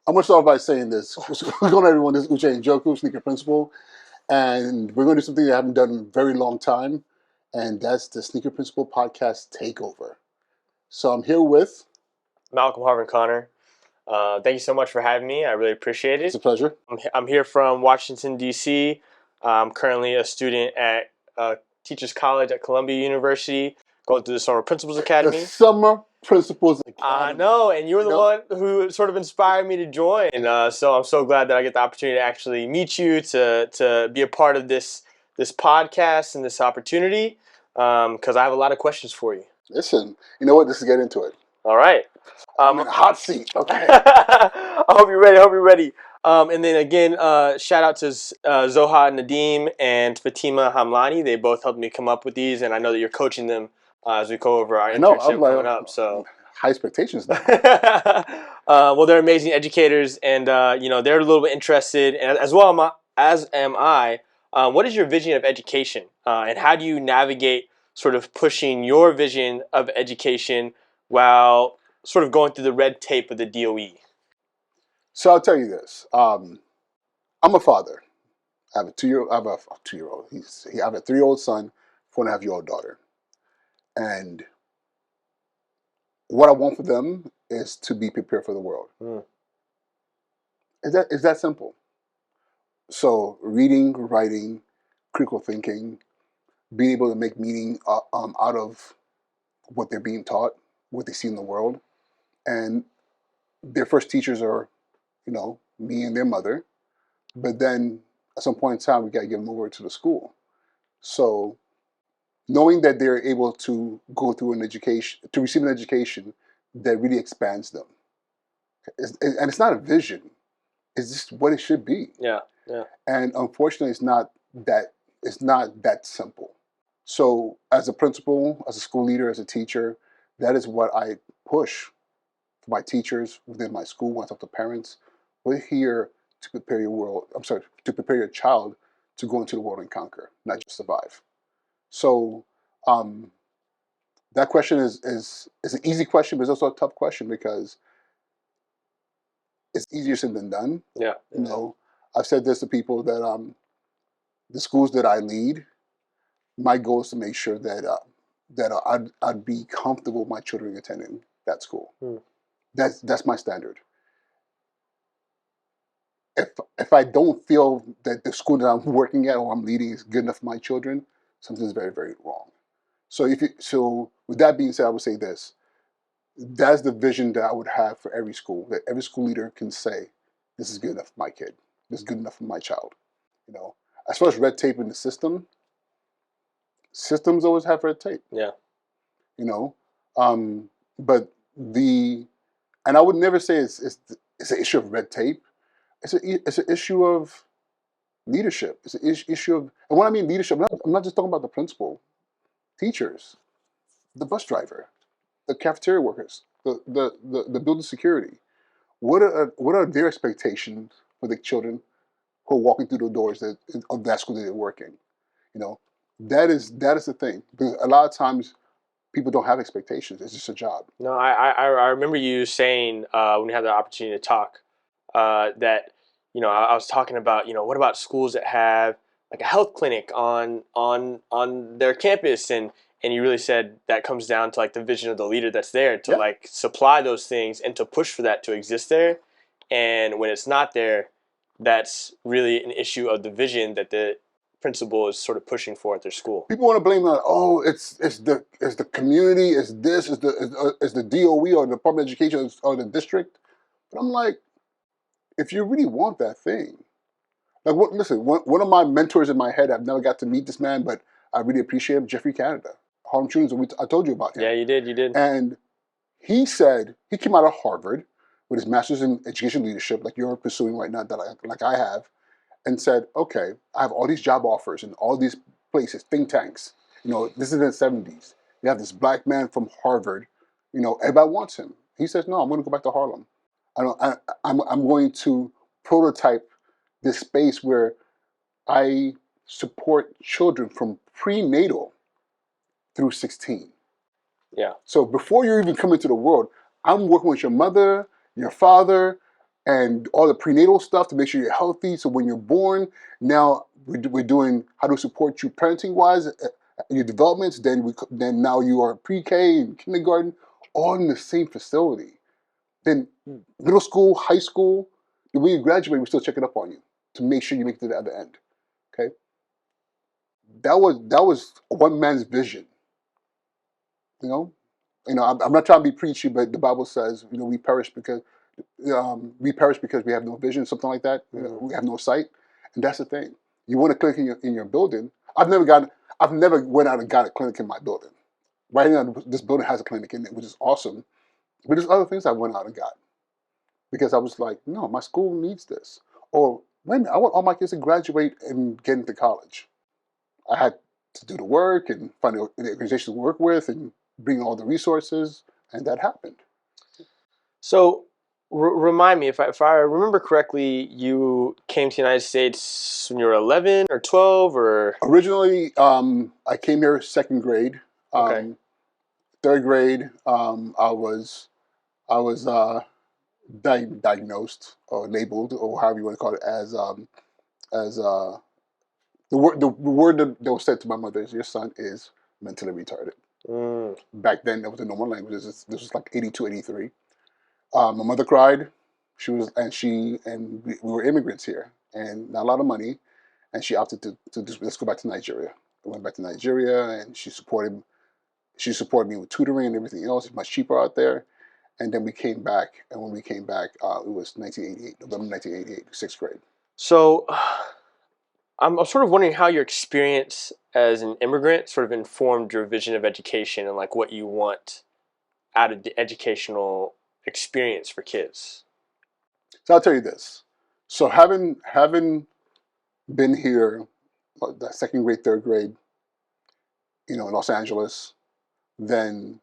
I'm going to start by saying this. What's going on, everyone? This is Uche and Njoku, Sneaker Principal. And we're going to do something that I haven't done in a very long time. And that's the Sneaker Principal Podcast Takeover. So I'm here with... Malcolm Harvin-Conner. Thank you so much for having me. I really appreciate it. It's a pleasure. I'm here from Washington, D.C. I'm currently a student at Teachers College at Columbia University, going through the Summer Principals Academy. The Summer Principals Academy. I know, and you were the one who sort of inspired me to join. So I'm so glad that I get the opportunity to actually meet you, to be a part of this podcast and this opportunity, because I have a lot of questions for you. Listen, you know what? Let's get into it. All right. I'm in a hot seat. Okay. I hope you're ready. And then again, shout out to Zoha Nadeem and Fatima Hamlani. They both helped me come up with these, and I know that you're coaching them as we go over our internship coming up. So high expectations now. Well, they're amazing educators, and they're a little bit interested, and as well as am I. What is your vision of education, and how do you navigate sort of pushing your vision of education while sort of going through the red tape of the DOE? So I'll tell you this. I'm a father. I have a two-year-old. I have a 3-year-old son, 4.5-year-old daughter. And what I want for them is to be prepared for the world. It's that simple. So reading, writing, critical thinking, being able to make meaning out of what they're being taught, what they see in the world. And their first teachers are, me and their mother. But then at some point in time, we got to give them over to the school. So knowing that they're able to go through an education, to receive an education that really expands them. And it's not a vision. It's just what it should be. Yeah. And unfortunately, it's not that simple. So as a principal, as a school leader, as a teacher, that is what I push for my teachers within my school. When I talk to parents, we're here to prepare to prepare your child to go into the world and conquer, not just survive. So that question is an easy question, but it's also a tough question because it's easier said than done. Yeah. I've said this to people that the schools that I lead, my goal is to make sure that I'd be comfortable with my children attending that school. That's my standard. If I don't feel that the school that I'm working at or I'm leading is good enough for my children, something's very, very wrong. So with that being said, I would say this. That's the vision that I would have for every school, that every school leader can say, this is good enough for my kid. This is good enough for my child. As far as red tape in the system, systems always have red tape. Yeah. But and I would never say it's an issue of red tape. It's an issue of leadership. It's an issue of, and when I mean leadership, I'm not just talking about the principal, teachers, the bus driver, the cafeteria workers, the building security. What are their expectations for the children who are walking through the doors of that school that they're working? That is the thing. Because a lot of times people don't have expectations. It's just a job. No, I remember you saying when we had the opportunity to talk that I was talking about what about schools that have like a health clinic on their campus, and you really said that comes down to like the vision of the leader that's there to like supply those things and to push for that to exist there. And when it's not there, that's really an issue of the vision that the principal is sort of pushing for at their school. People want to blame that. Oh, it's the community. It's the DOE or the Department of Education or the district. But I'm like, if you really want that thing, like listen, one of my mentors in my head, I've never got to meet this man, but I really appreciate him, Jeffrey Canada, Harlem Children's. I told you about him. Yeah, you did. And he said he came out of Harvard with his master's in education leadership, like you're pursuing right now, like I have, and said, okay, I have all these job offers in all these places, think tanks. This is in the 70s. You have this black man from Harvard. Everybody wants him. He says, no, I'm going to go back to Harlem. I'm going to prototype this space where I support children from prenatal through 16. Yeah. So before you even come into the world, I'm working with your mother, your father, and all the prenatal stuff to make sure you're healthy. So when you're born, now we're doing how to support you parenting wise, your developments. Then now you are pre-K and kindergarten, all in the same facility. Then middle school, high school, when you graduate, we're still checking up on you to make sure you make it to the other end. Okay, that was one man's vision. You know, I'm not trying to be preachy, but the Bible says, we perish because we have no vision, something like that. We have no sight, and that's the thing. You want a clinic in your building. I've never went out and got a clinic in my building. Right now, this building has a clinic in it, which is awesome. But there's other things I went out and got because I was like, no, my school needs this. Or wait a minute, I want all my kids to graduate and get into college. I had to do the work and find the organization to work with and bring all the resources, and that happened. So, remind me if I remember correctly, you came to the United States when you were 11 or 12 or Originally, I came here second grade. okay. Third grade, I was diagnosed or labeled or however you want to call it as the word that was said to my mother is your son is mentally retarded. Mm. Back then, that was the normal language. This was like 82, 83. My mother cried. We were immigrants here and not a lot of money. And she opted to just let's go back to Nigeria. I went back to Nigeria, and she supported me with tutoring and everything else. It's much cheaper out there. And then we came back, and when we came back, it was 1988, November 1988, sixth grade. So, I'm sort of wondering how your experience as an immigrant sort of informed your vision of education and like what you want out of the educational experience for kids. So I'll tell you this. So having been here, the second grade, third grade, in Los Angeles, then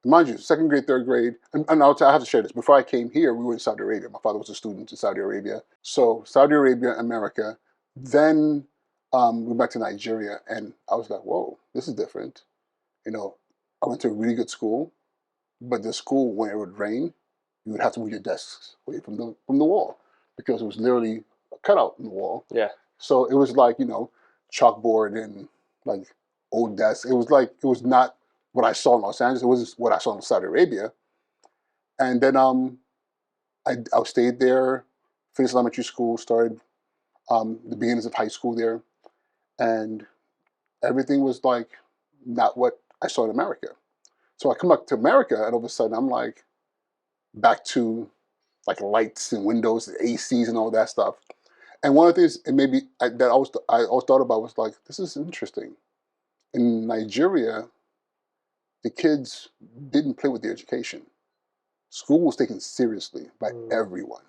mind you, second grade, third grade, and I have to share this. Before I came here, we were in Saudi Arabia. My father was a student in Saudi Arabia. So Saudi Arabia, America. Then we went back to Nigeria, and I was like, whoa, this is different. I went to a really good school, but the school, when it would rain, you would have to move your desks away from the wall because it was literally a cutout in the wall. Yeah. So it was like, chalkboard and like old desks. It was not what I saw in Los Angeles. It was what I saw in Saudi Arabia. And then I stayed there, finished elementary school, started the beginnings of high school there, and everything was like not what I saw in America. So I come back to America, and all of a sudden I'm like back to like lights and windows, and ACs and all that stuff. And one of the things, and maybe I always thought about was like, this is interesting. In Nigeria, the kids didn't play with their education. School was taken seriously by everyone.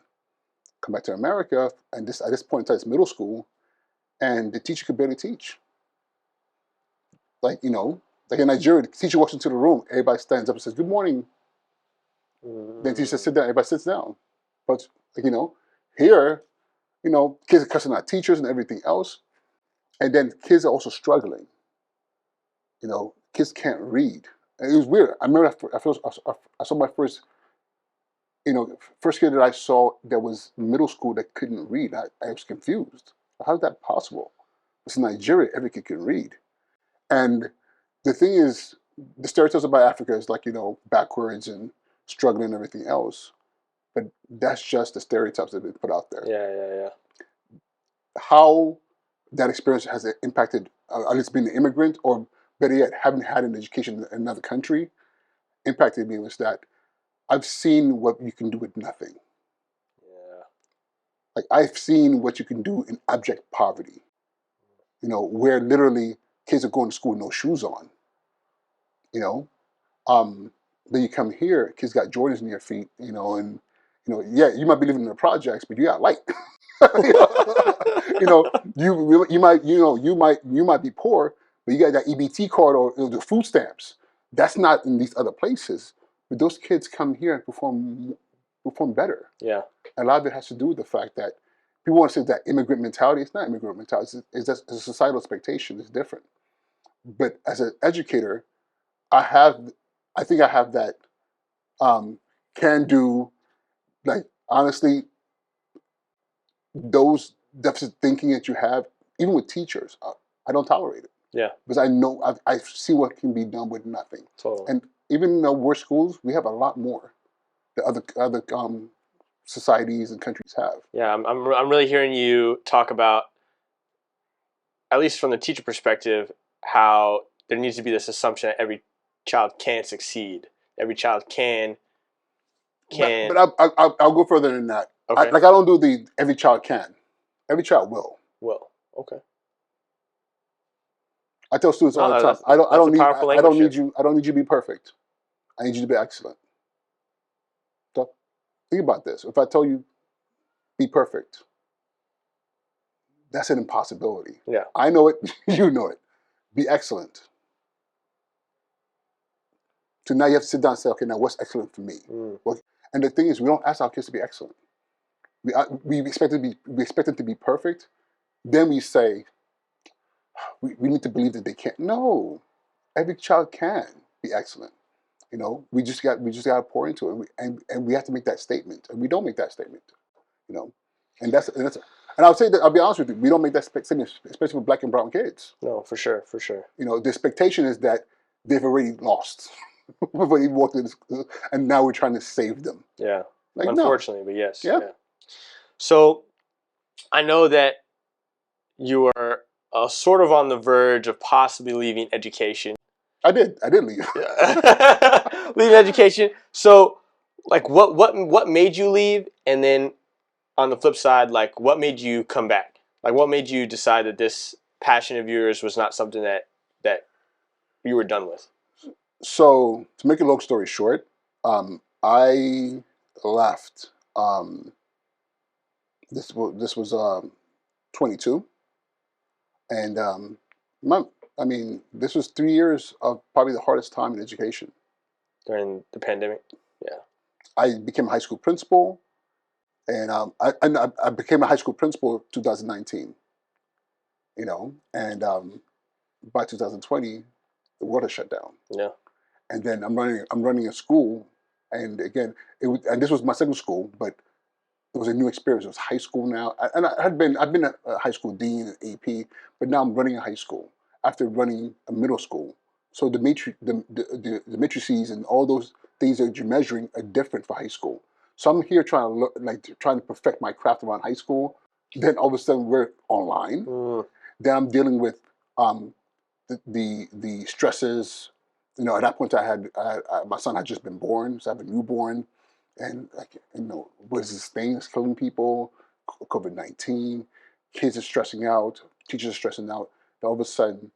Come back to America, and at this point in time, it's middle school, and the teacher could barely teach. Like like in Nigeria, the teacher walks into the room, everybody stands up and says, "Good morning." Then the teacher says, "Sit down." Everybody sits down. But here, kids are cussing out teachers and everything else, and then kids are also struggling. Kids can't read. And it was weird. I remember I saw my first kid that I saw that was middle school that couldn't read. I was confused. How's that possible? It's Nigeria. Every kid can read. And the thing is, the stereotypes about Africa is like, backwards and struggling and everything else. But that's just the stereotypes that have been put out there. Yeah. How that experience has impacted, at least being an immigrant, or better yet, having had an education in another country, impacted me was that I've seen what you can do with nothing. Yeah. Like I've seen what you can do in abject poverty. Where literally kids are going to school with no shoes on. You know, then you come here, kids got Jordans in their feet. Yeah, you might be living in the projects, but you got light. you know, you might be poor, but you got that EBT card or the food stamps. That's not in these other places. But those kids come here and perform better. Yeah. And a lot of it has to do with the fact that people want to say that immigrant mentality. It's not immigrant mentality. It's just a societal expectation. It's different. But as an educator, I think I have that can do. Like honestly, those deficit thinking that you have, even with teachers, I don't tolerate it. Yeah. Because I know I see what can be done with nothing. Totally. And even though we're schools, we have a lot more that other societies and countries have. Yeah, I'm really hearing you talk about, at least from the teacher perspective, how there needs to be this assumption that every child can succeed. Every child can. But I'll go further than that. Okay. I don't do the every child can. Every child will. Will. Okay. I tell students all the No, time. that's a powerful I don't language need shift. you. I don't need you to be perfect. I need you to be excellent. So think about this. If I tell you be perfect, that's an impossibility. Yeah. I know it. You know it. Be excellent. So now you have to sit down and say, okay, now what's excellent for me? Well, and the thing is, we don't ask our kids to be excellent. We expect them to be perfect. Then we say we need to believe that they can't. No, every child can be excellent. You know, we just got to pour into it, and we have to make that statement, and we don't make that statement. You know, and I would say that I'll be honest with you, we don't make that statement, especially with black and brown kids. No, for sure, for sure. You know, the expectation is that they've already lost before they walked in, and now we're trying to save them. Yeah, Like, unfortunately, but yes. Yeah. So I know that you are sort of on the verge of possibly leaving education. I did leave. Leaving education. So, like, what made you leave? And then on the flip side, like, what made you come back? Like, what made you decide that this passion of yours was not something that you were done with? So, to make a long story short, I left. This was 22, and this was 3 years of probably the hardest time in education. During the pandemic? Yeah. I became a high school principal, and I became a high school principal in 2019. You know, and by 2020, the world had shut down. Yeah. And then I'm running a school, and again, and this was my second school, but it was a new experience. It was high school now, and I've been a high school dean and AP, but now I'm running a high school after running a middle school. So the matrices and all those things that you're measuring are different for high school. So I'm here trying to perfect my craft around high school. Then all of a sudden we're online. Then I'm dealing with um, the stresses. You know, at that point my son had just been born, so I have a newborn, and what is this thing that's killing people? COVID-19, kids are stressing out, teachers are stressing out. Then all of a sudden,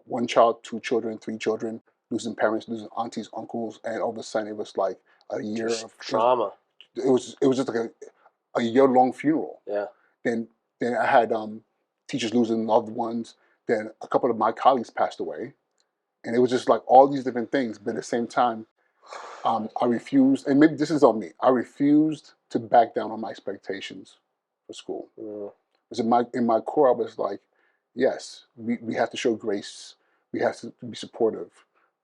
one child, two children, three children, losing parents, losing aunties, uncles, and all of a sudden it was like a year of trauma. It was just like a year-long funeral. Yeah. Then I had teachers losing loved ones. Then a couple of my colleagues passed away, and it was just like all these different things. But at the same time, I refused, and maybe this is on me. I refused to back down on my expectations for school. Because in my core, I was like, yes, we have to show grace. We have to be supportive,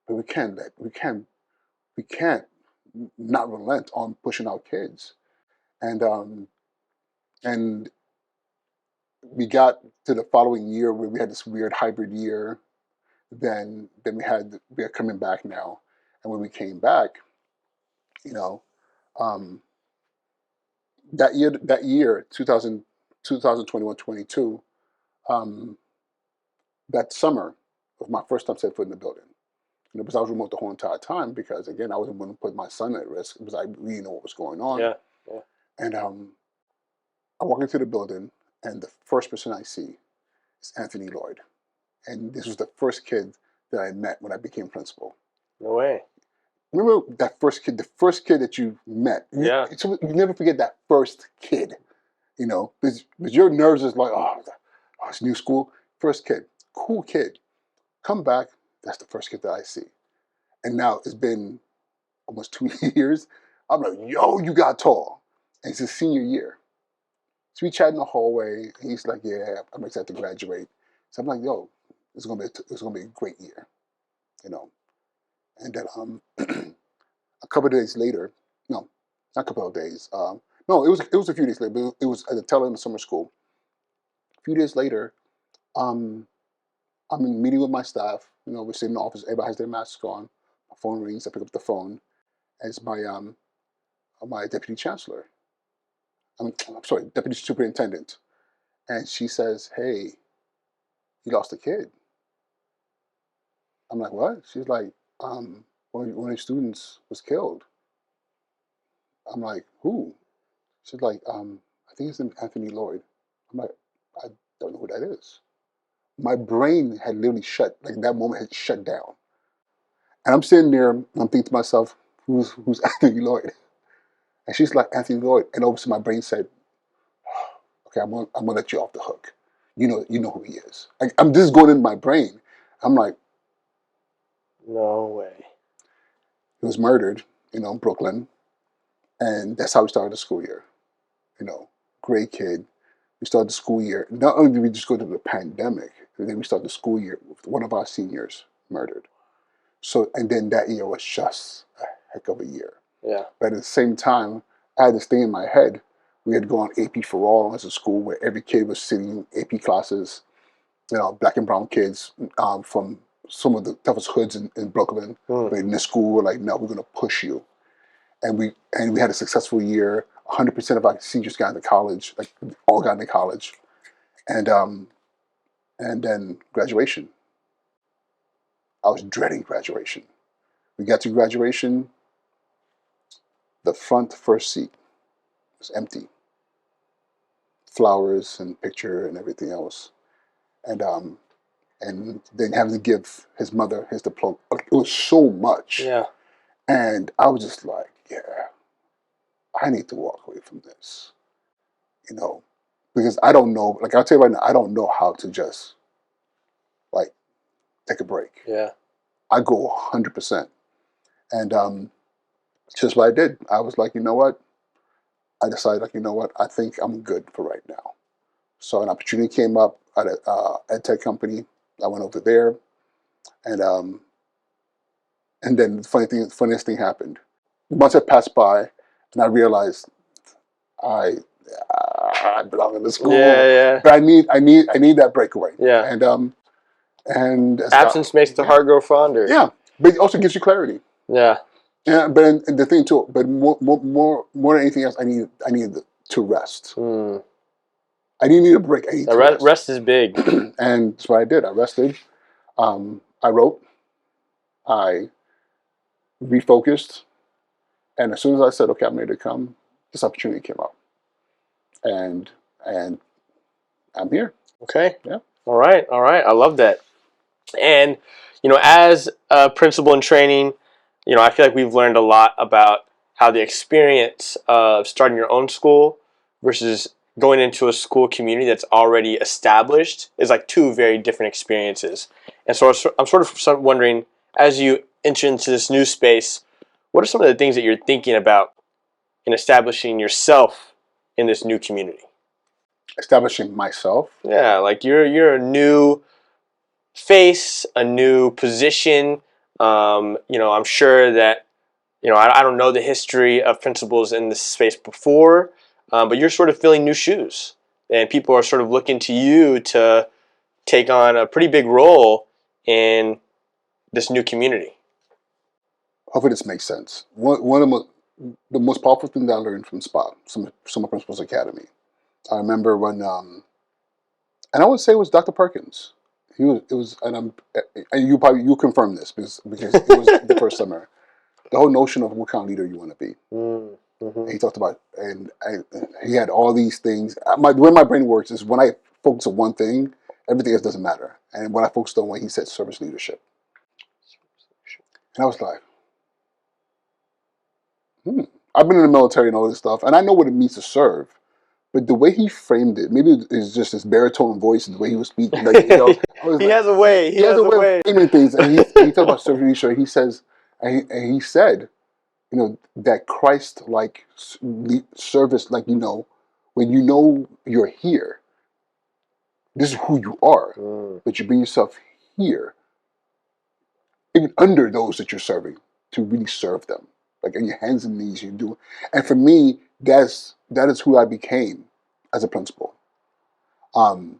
but we can't not relent on pushing our kids. And we got to the following year where we had this weird hybrid year. Then we are coming back now, and when we came back, you know, um, that year 2021, 22, that summer was my first time setting foot in the building. You know, because I was remote the whole entire time because again I wasn't going to put my son at risk because I really know what was going on. Yeah. And I walk into the building, and the first person I see is Anthony Lloyd, and this was the first kid that I met when I became principal. No way. Remember that first kid, the first kid that you met? Yeah. You never forget that first kid, you know, because your nerves is like, oh, it's new school. First kid, cool kid. Come back, that's the first kid that I see. And now it's been almost 2 years. I'm like, yo, you got tall. And it's his senior year. So we chat in the hallway, and he's like, yeah, I'm excited to graduate. So I'm like, yo, it's gonna be a great year, you know. And then a couple of days later, no, not a couple of days. No, it was a few days later, but it was at the tail end of summer school. A few days later, um, I'm in a meeting with my staff. You know, we're sitting in the office. Everybody has their masks on. My phone rings. I pick up the phone. And it's my deputy chancellor. I'm sorry, deputy superintendent. And she says, "Hey, you lost a kid." I'm like, "What?" She's like, one of your students was killed." I'm like, "Who?" She's like, I think his name is Anthony Lloyd. I'm like, "I don't know who that is." My brain had literally shut, like that moment had shut down. And I'm sitting there, and I'm thinking to myself, who's Anthony Lloyd? And she's like, "Anthony Lloyd." And obviously my brain said, "Okay, I'm gonna let you off the hook. You know who he is." I'm just going in my brain. I'm like, No way. he was murdered, in Brooklyn. And that's how we started the school year. You know, great kid. We started the school year. Not only did we just go through the pandemic, but then we started the school year with one of our seniors murdered. So, and then that year was just a heck of a year. Yeah. But at the same time, I had this thing in my head. We had gone AP for all as a school where every kid was sitting in AP classes, black and brown kids from some of the toughest hoods in Brooklyn. Mm. But in this school, we're like, "No, we're going to push you." And we had a successful year. 100% of our seniors got into college, like all got into college, and then graduation. I was dreading graduation. We got to graduation. The front first seat was empty, flowers and picture and everything else, and then having to give his mother his diploma. It was so much, Yeah. and I was just like, yeah, I need to walk away from this, you know, because I don't know. Like I'll tell you right now, I don't know how to just like take a break. Yeah. I go 100%, and just what I did. I was like, you know what? I decided, like, you know what? I think I'm good for right now. So an opportunity came up at a ed tech company. I went over there, and then funniest thing happened. Months had passed by, and I realized I I belong in the Yeah. school, Yeah. but I need that breakaway. Yeah. And Absence makes the yeah, heart grow fonder. yeah, but it also gives you clarity. Yeah. Yeah, but and the thing too, but more than anything else, I needed to rest. Mm. I didn't need a break. I needed The to rest, rest is big. and that's what I did. I rested. I wrote. I refocused, and as soon as I said, "Okay, I'm ready to come," this opportunity came up, and and I'm here. Okay. Yeah. All right. All right. I love that. And as a principal in training, I feel like we've learned a lot about how the experience of starting your own school versus going into a school community that's already established is like two very different experiences. And so I'm sort of wondering, as you enter into this new space, what are some of the things that you're thinking about in establishing yourself in this new community? Establishing myself. Yeah, like you're a new face, a new position. I'm sure that I don't know the history of principals in this space before, but you're sort of filling new shoes, and people are sort of looking to you to take on a pretty big role in this new community. Hopefully, this makes sense. One of the most powerful things that I learned from Spot, some of Principals Academy. I remember when, and I would say it was Dr. Perkins. It was, and you confirm this because it was the first summer. The whole notion of what kind of leader you want to be. Mm-hmm. He talked about, he had all these things. The way my brain works is when I focus on one thing, everything else doesn't matter. And when I focused on what he said, service leadership, and I was like, hmm. I've been in the military and all this stuff, and I know what it means to serve. But the way he framed it, maybe it's just his baritone voice and the way he was speaking. Like, I was He like, has a way. He he has has a a way of way. framing things, and he talked about service leadership. He says, and he said, that Christ like service, like when you're here, this is who you are, Mm. but you bring yourself here, even under those that you're serving, to really serve them. Like on your hands and knees, you do. And for me, that is who I became as a principal. Um,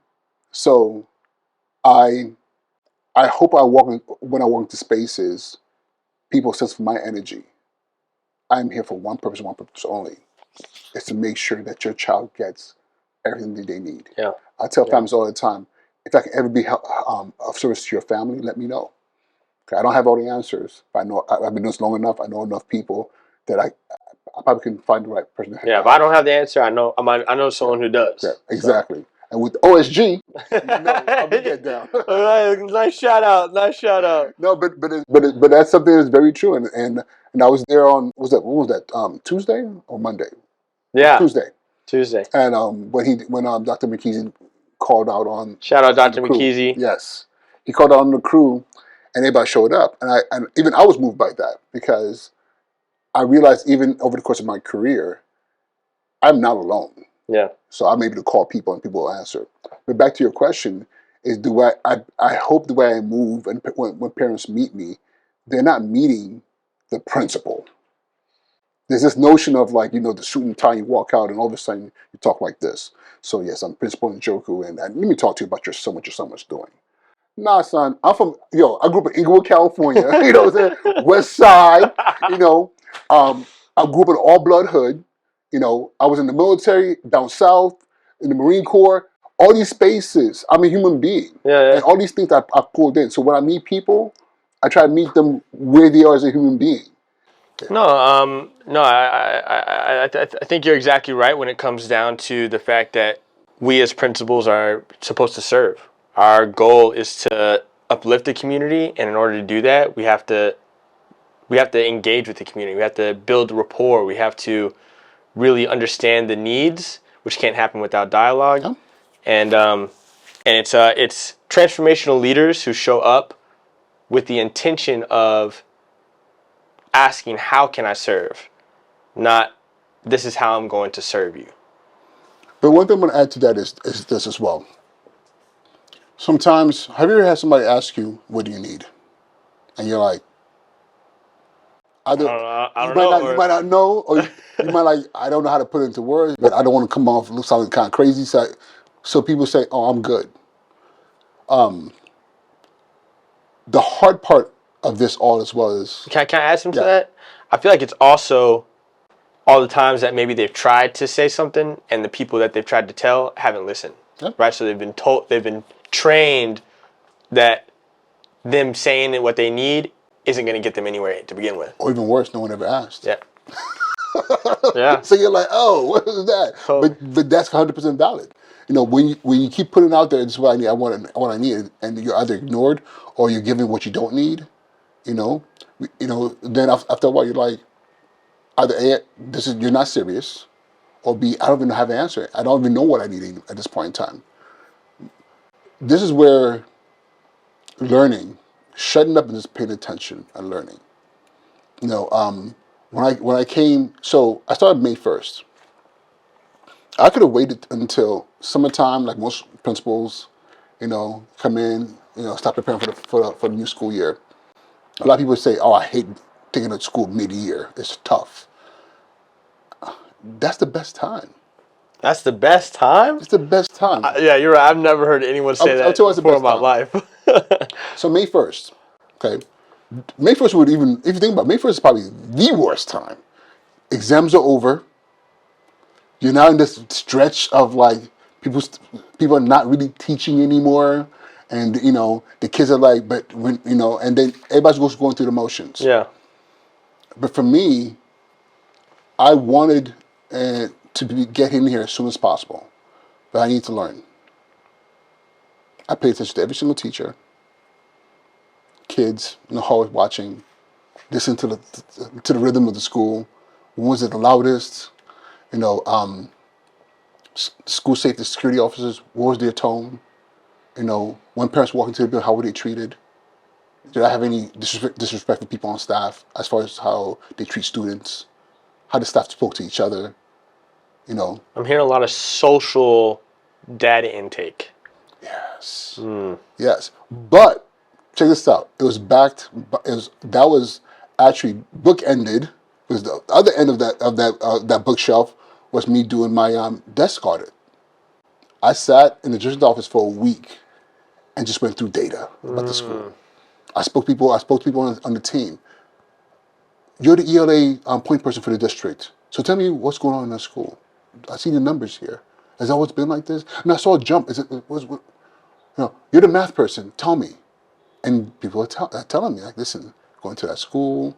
so I I hope when I walk into spaces, people sense from my energy, I'm here for one purpose only, is to make sure that your child gets everything that they need. Yeah. I tell Yeah. families all the time, if I can ever be of service to your family, let me know. Okay, I don't have all the answers, but I know I've been doing this long enough. I know enough people that I probably can find the right person to Yeah. If I help. don't have the answer, I know Yeah, someone who yeah, does. So. exactly. And with OSG, you know, I'll be All get down. right. Nice shout out. Nice shout out. No, but that's something that's very true. And I was there on what was that Tuesday or Monday? Yeah. Tuesday. Tuesday. And when Dr. McKeezy called out Shout out on the Dr. crew, McKeezy. yes, he called out on the crew, and everybody showed up, and even I was moved by that because I realized even over the course of my career, I'm not alone. Yeah. So I'm able to call people and people will answer. But back to your question is I hope the way I move and when parents meet me, they're not meeting the principal. There's this notion of like, the suit and tie, you walk out and all of a sudden you talk like this. So yes, I'm Principal Njoku and let me talk to you about your son, what your son was doing. Nah, son, I grew up in Inglewood, California, what I'm saying? West Side, you know. I grew up in all blood hood. I was in the military, down south, in the Marine Corps, all these spaces. I'm a human being. Yeah. Yeah. And all these things I pulled in. So when I meet people, I try to meet them where they are as a human being. No, no, I think you're exactly right when it comes down to the fact that we as principals are supposed to serve. Our goal is to uplift the community, and in order to do that, we have to engage with the community. We have to build rapport. We have to really understand the needs, which can't happen without dialogue. Yeah. And it's transformational leaders who show up with the intention of asking, how can I serve? Not, this is how I'm going to serve you. But one thing I'm going to add to that is this as well. Sometimes, have you ever had somebody ask you, what do you need? And you're like, I either don't know. I you don't know. might not know, or you might like, I don't know how to put it into words, but I don't want to come off sounding kind of crazy. So people say, oh, I'm good. The hard part of this all as well is, Can I add some to yeah, that? I feel like it's also all the times that maybe they've tried to say something and the people that they've tried to tell haven't listened. yeah, Right? So they've been trained that them saying what they need isn't going to get them anywhere to begin with. or even worse, no one ever asked. Yeah. Yeah. So you're like, oh, what is that? Totally. But that's 100% valid. When you keep putting out there, this is what I need, I want what I need, and you're either ignored or you're giving what you don't need. You know, then after a while you're like, either A, you're not serious, or B, I don't even have an answer. I don't even know what I need at this point in time. This is where learning, shutting up and just paying attention and learning. You know, when I came, so I started May 1st. I could have waited until summertime, like most principals, come in, start preparing for the new school year. A lot of people say, "Oh, I hate taking to school mid-year. It's tough." That's the best time. That's the best time? It's the best time. Yeah, you're right. I've never heard anyone say I'll that tell you what's the before in best my time. life. So May 1st, okay. May 1st would even, if you think about it, May 1st is probably the worst time. Exams are over. You're now in this stretch of like people are not really teaching anymore, and the kids are like, but and then everybody's just going through the motions. Yeah. But for me, I wanted get in here as soon as possible, but I need to learn. I pay attention to every single teacher, kids in the hall watching, listen to the rhythm of the school. When was it the loudest? You know, school safety security officers. What was their tone? When parents walk into the building, how were they treated? Did I have any disrespect for people on staff as far as how they treat students? How the staff spoke to each other? I'm hearing a lot of social data intake. Yes, yes. But check this out. It was backed. That was actually bookended. It was the other end of that bookshelf was me doing my desk audit. I sat in the district office for a week and just went through data about the school. I spoke to people on the team. You're the ELA point person for the district. So tell me what's going on in the school. I see the numbers here. Has it always been like this? And I saw a jump. You're the math person. Tell me. And people are telling me, like, listen, going to that school,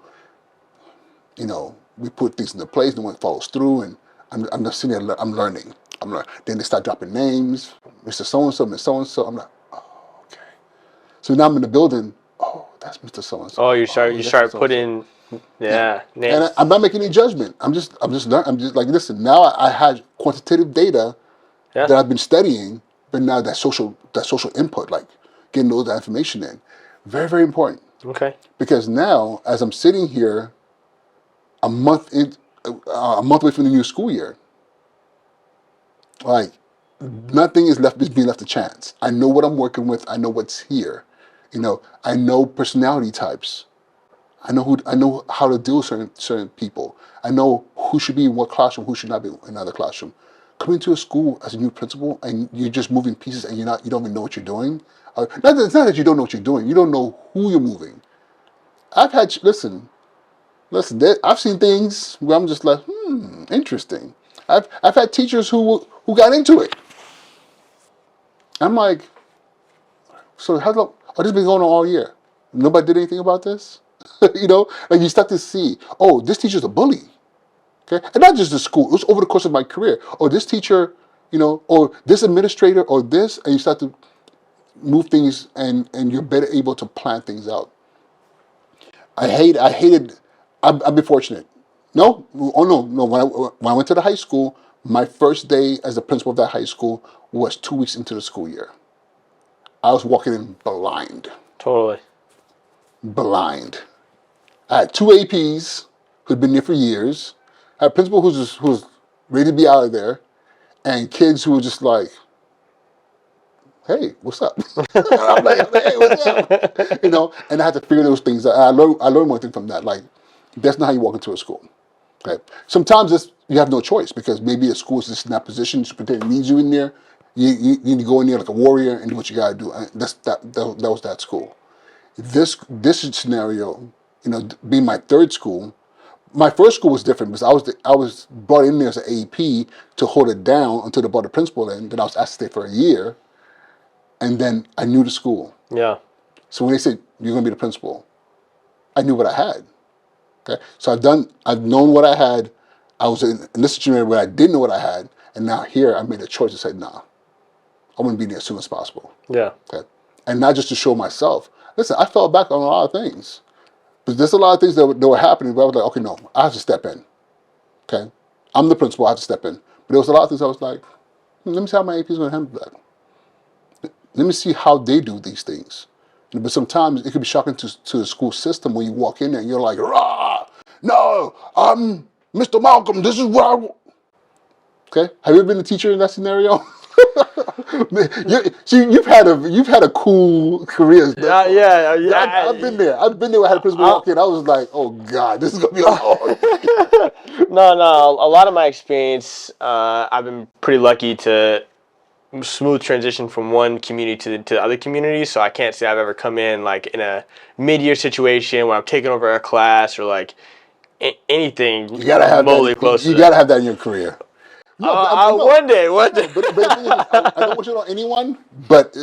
we put things into place, no one follows through, and I'm just sitting there, I'm learning. Then they start dropping names, Mr. So-and-so, Miss So-and-so. I'm like, oh, okay. So now I'm in the building, oh, that's Mr. So-and-so. Oh, Oh, you that's Mr. start So-and-so. putting, Yeah. yeah, And names. I'm not making any judgment. I'm just learning. I'm just like, listen, now I had quantitative data Yeah. that I've been studying, but now that social input, like getting all that information in, very, very important. Okay. Because now, as I'm sitting here, a month away from the new school year, like nothing is being left to chance. I know what I'm working with. I know what's here. I know personality types. I know how to deal with certain people. I know who should be in what classroom, who should not be in another classroom. Coming to a school as a new principal and you're just moving pieces and you don't even know what you're doing. It's not that you don't know what you're doing. You don't know who you're moving. Listen. I've seen things where I'm just like, interesting. I've had teachers who got into it. I'm like, so how long? Oh, this has been going on all year. Nobody did anything about this. Like you start to see, oh, this teacher's a bully. Okay, and not just the school. It was over the course of my career. Or this teacher, or this administrator, or this, and you start to move things, and you're better able to plan things out. I hated. I've been fortunate. No, oh no, no. When I went to the high school, my first day as the principal of that high school was 2 weeks into the school year. I was walking in blind, Totally. blind. I had two APs who'd been there for years. I had a principal who's ready to be out of there, and kids who were just like, "Hey, what's up?" I'm like, "Hey, what's up?" And I had to figure those things out. I learned one thing from that. Like, that's not how you walk into a school. Okay. Sometimes you have no choice because maybe the school is just in that position. Superintendent needs you in there. You need to go in there like a warrior and do what you got to do. And that was that school. This scenario, being my third school, my first school was different because I was brought in there as an AP to hold it down until they brought the principal in. Then I was asked to stay for a year, and then I knew the school. Yeah. So when they said you're going to be the principal, I knew what I had. Okay, so I've known what I had. I was in this situation where I didn't know what I had, and now here I made a choice to say, nah, I want to be there as soon as possible. Yeah. Okay, and not just to show myself. Listen, I fell back on a lot of things, but there's a lot of things that were happening. But I was like, okay, no, I have to step in. Okay, I'm the principal. I have to step in. But there was a lot of things I was like, let me see how my AP is going to handle that. Let me see how they do these things. But sometimes it can be shocking to the school system when you walk in there and you're like, rah, no, I'm Mr. Malcolm. This is where Okay, have you ever been a teacher in that scenario? You've had a cool career thus far. Yeah. I've been there. I've been there where I had a principal walk in. I was like, oh God, this is gonna be a long day. No. A lot of my experience, I've been pretty lucky to smooth transition from one community to the other community. So I can't say I've ever come in like in a mid-year situation where I'm taking over a class or like anything You gotta have remotely that. close to You that. gotta have that in your career. No, but no, One day. no. But the thing is, I don't wish it on anyone. But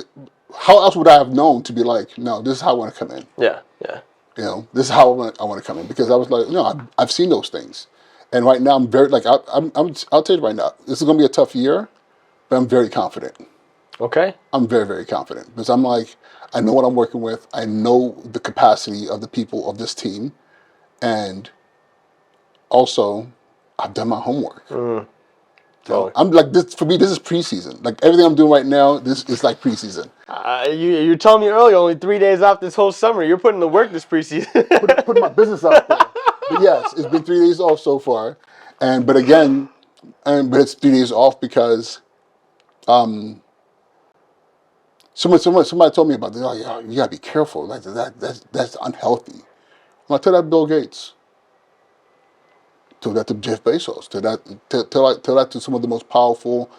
how else would I have known to be like, no, this is how I want to come in. Yeah. This is how I want to come in because I was like, no, I've seen those things, and right now I'm very like I'll tell you right now, this is gonna be a tough year, but I'm very confident. Okay. I'm very very confident because I'm like I know what I'm working with. I know the capacity of the people of this team, and also I've done my homework. Totally. I'm like this for me. This is preseason. Like everything I'm doing right now, this is like preseason. You told me earlier, only 3 days off this whole summer. You're putting the work this preseason. Putting my business out there. But yes, it's been 3 days off so far, but it's 3 days off because somebody told me about this. Oh, yeah, you gotta be careful. That's unhealthy. When I tell that Bill Gates, Tell that to Jeff Bezos. Tell that to some of the most powerful.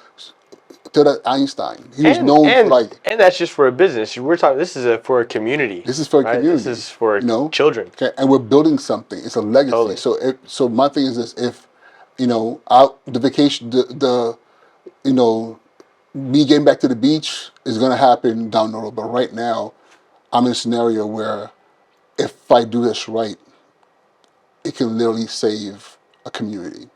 Tell that Einstein. He was And known for and like, and that's just for a business. We're talking. This is for a community, this is for a right? This community, is for you know. children. Okay, and we're building something. It's a legacy. Totally. So my thing is this: if out the vacation, the me getting back to the beach is gonna happen down the road. But right now, I'm in a scenario where if I do this right, it can literally save a community.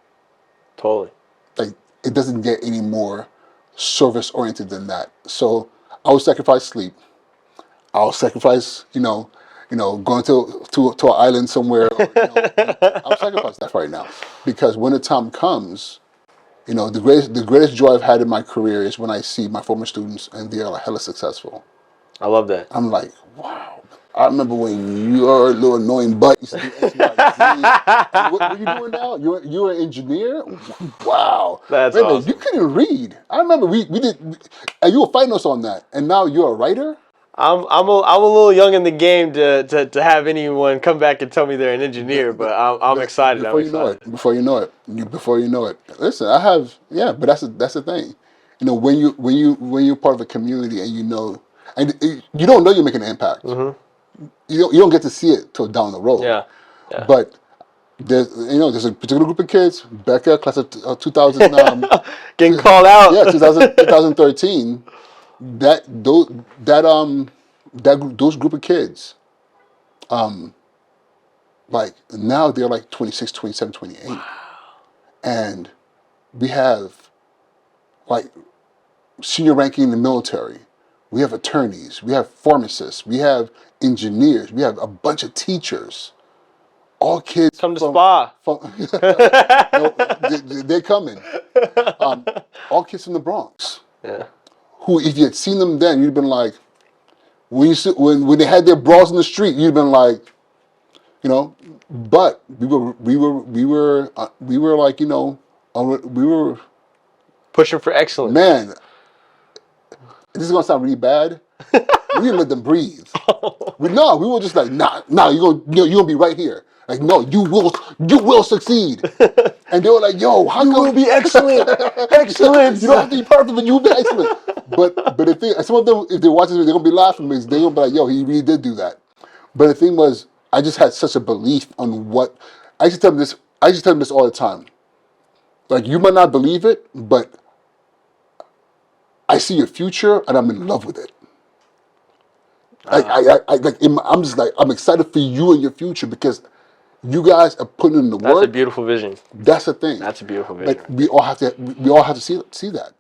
Totally. Like, it doesn't get any more service oriented than that. So I would sacrifice sleep. I'll sacrifice, going to an island somewhere, or I'll sacrifice that right now, because when the time comes, the greatest joy I've had in my career is when I see my former students and they are hella successful. I love that. I'm like, wow. I remember when your little annoying butt used to do X, Y, Z. And what are you doing now? You're an engineer? Wow. That's Wait a minute, you awesome. couldn't read. I remember we did, and you were fighting us on that. And now you're a writer? I'm a little young in the game to have anyone come back and tell me they're an engineer, but I'm excited. I'm Before you know excited. it, before you know it. Listen, but that's the thing. When you're part of a community and you don't know you're making an impact. Mm-hmm. You don't get to see it till down the road. Yeah. Yeah. But there's a particular group of kids, Becca, class of 2000, Getting called out. yeah, 2013. Those group of kids, like now they're like 26, 27, 28, and we have like senior ranking in the military. We have attorneys. We have pharmacists. We have engineers. We have a bunch of teachers. All kids Come to from Spa. no, they're coming. All kids from the Bronx. Yeah. Who, if you had seen them then, you'd been like, when they had their bras in the street, you'd been like, But we were like, we were, Pushing for excellence. man. This is gonna sound really bad. We didn't let them breathe. We were just like, nah, you're gonna be right here. Like, no, you will succeed. And they were like, yo, how You come will be excellent. Excellence. you don't have to be perfect, but you'll be excellent. But the thing, some of them, if they watch this, they're gonna be laughing because they're gonna be like, yo, he really did do that. But the thing was, I just had such a belief on what I used to tell them this. I used to tell them this all the time. Like, you might not believe it, but I see your future and I'm in love with it. I'm just like, I'm excited for you and your future because you guys are putting in the That's a work. beautiful vision. That's the thing. That's a beautiful vision. But we all have to see that.